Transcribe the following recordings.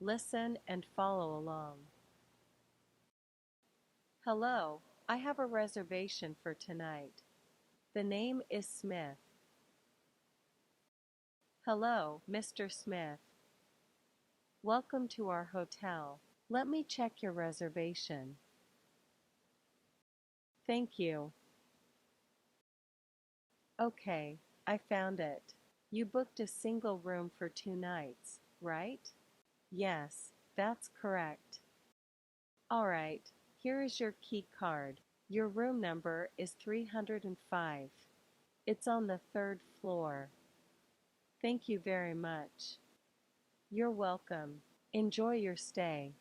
Listen and follow along. Hello, I have a reservation for tonight. The name is Smith. Hello, Mr. Smith. Welcome to our hotel. Let me check your reservation. Thank you. Okay, I found it. You booked a single room for 2 nights, right? Yes, that's correct. Alright, here is your key card. Your room number is 305. It's on the 3rd floor. Thank you very much. You're welcome. Enjoy your stay.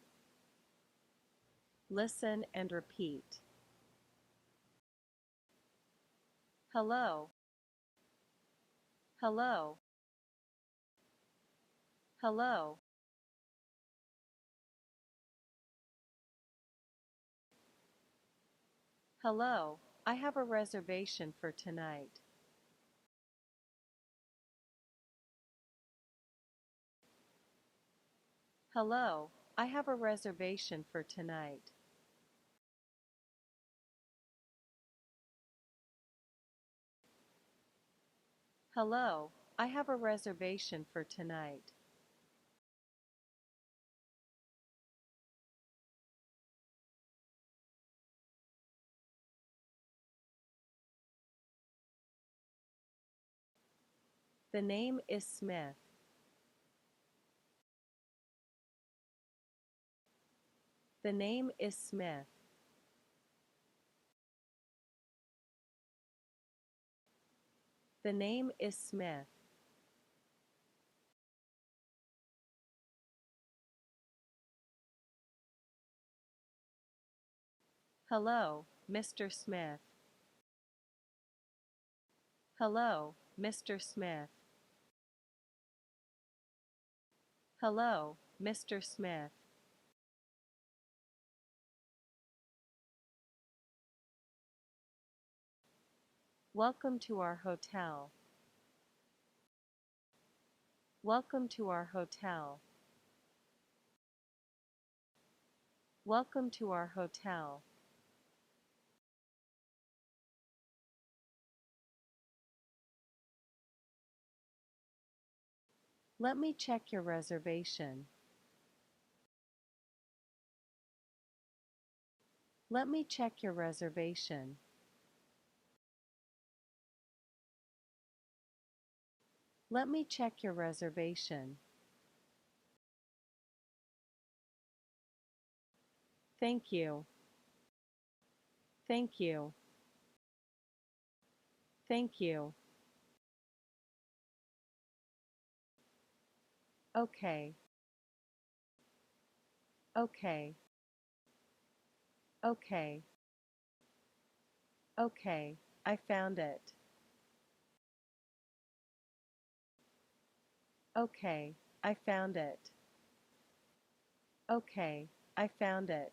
Listen and repeat. Hello. Hello. Hello. Hello, I have a reservation for tonight. Hello, I have a reservation for tonight. Hello, I have a reservation for tonight. The name is Smith. The name is Smith. The name is Smith. Hello, Mr. Smith. Hello, Mr. Smith. Hello, Mr. Smith. Welcome to our hotel. Welcome to our hotel. Welcome to our hotel. Let me check your reservation. Let me check your reservation. Let me check your reservation. Thank you. Thank you. Thank you. Okay. Okay. Okay. Okay, I found it. Okay, I found it. Okay, I found it.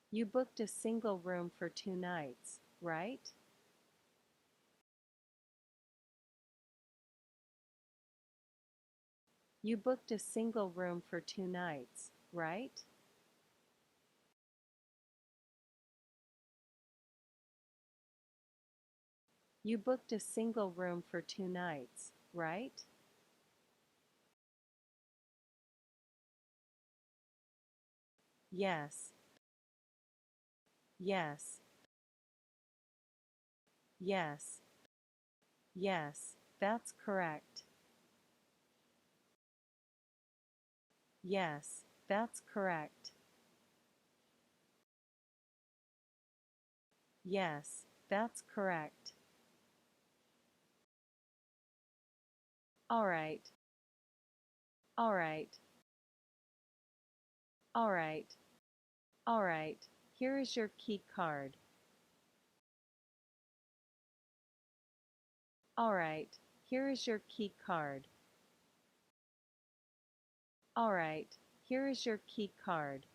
You booked a single room for 2 nights, right? You booked a single room for 2 nights, right? You booked a single room for 2 nights, right? Yes. Yes. Yes. Yes, that's correct. Yes, that's correct. Yes, that's correct. All right. All right. All right. All right. Here is your key card. All right. Here is your key card. All right. Here is your key card.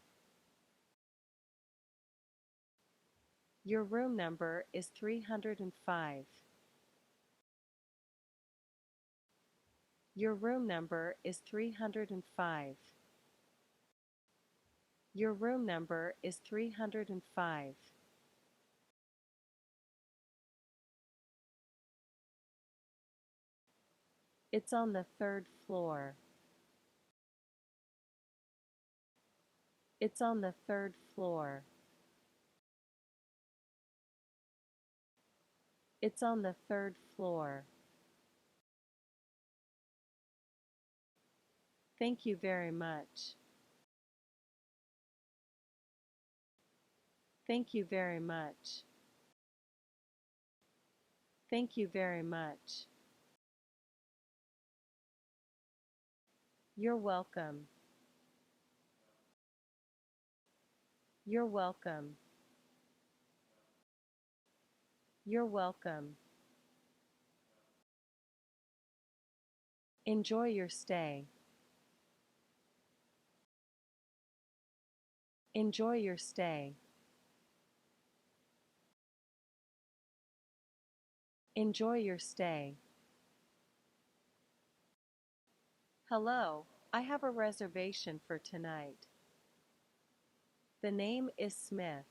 Your room number is 305. Your room number is 305. Your room number is 305. It's on the third floor. It's on the third floor. It's on the third floor. Thank you very much. Thank you very much. Thank you very much. You're welcome. You're welcome. You're welcome. Enjoy your stay. Enjoy your stay. Enjoy your stay. Hello, I have a reservation for tonight. The name is Smith.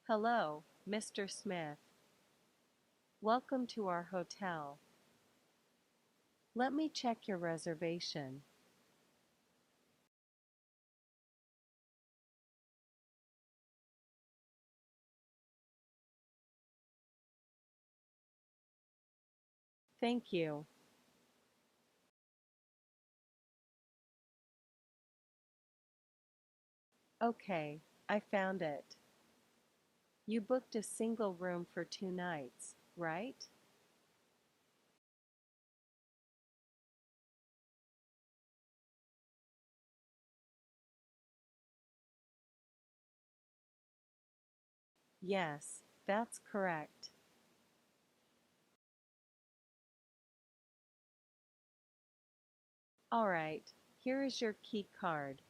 Hello, Mr. Smith. Welcome to our hotel. Let me check your reservation. Thank you. Okay, I found it. You booked a single room for 2 nights, right? Yes, that's correct. All right, here is your key card.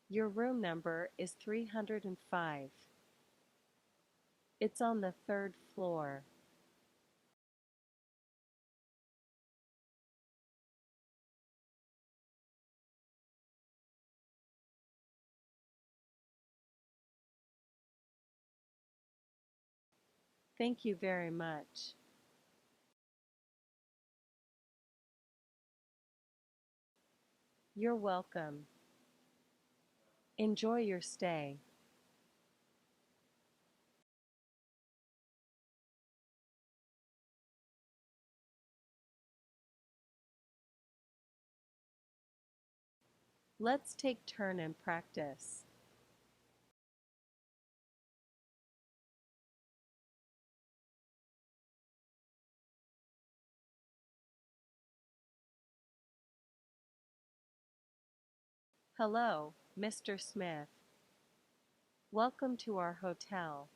Your room number is 305. It's on the third floor. Thank you very much. You're welcome. Enjoy your stay. Let's take turn and practice. Hello, Mr. Smith. Welcome to our hotel.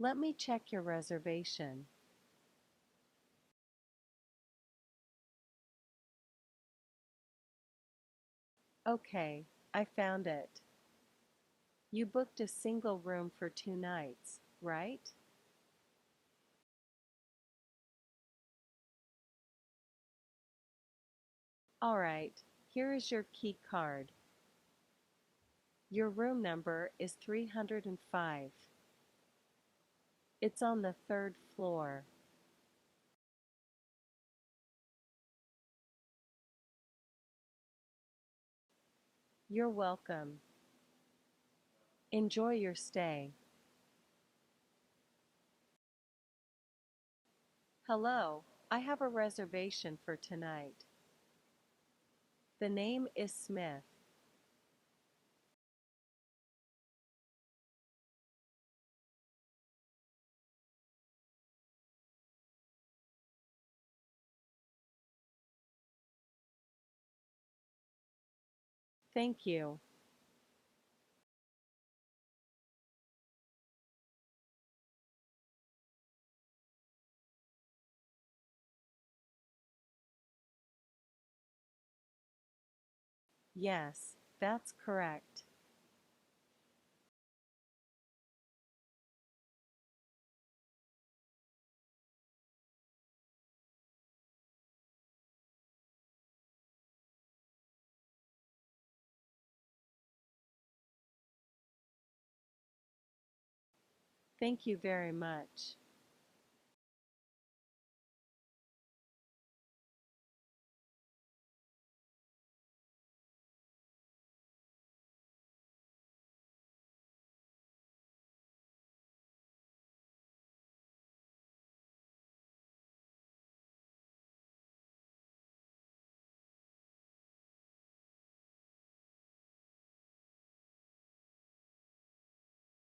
Let me check your reservation. Okay, I found it. You booked a single room for 2 nights, right? All right, here is your key card. Your room number is 305. It's on the third floor. You're welcome. Enjoy your stay. Hello, I have a reservation for tonight. The name is Smith. Thank you. Yes, that's correct. Thank you very much.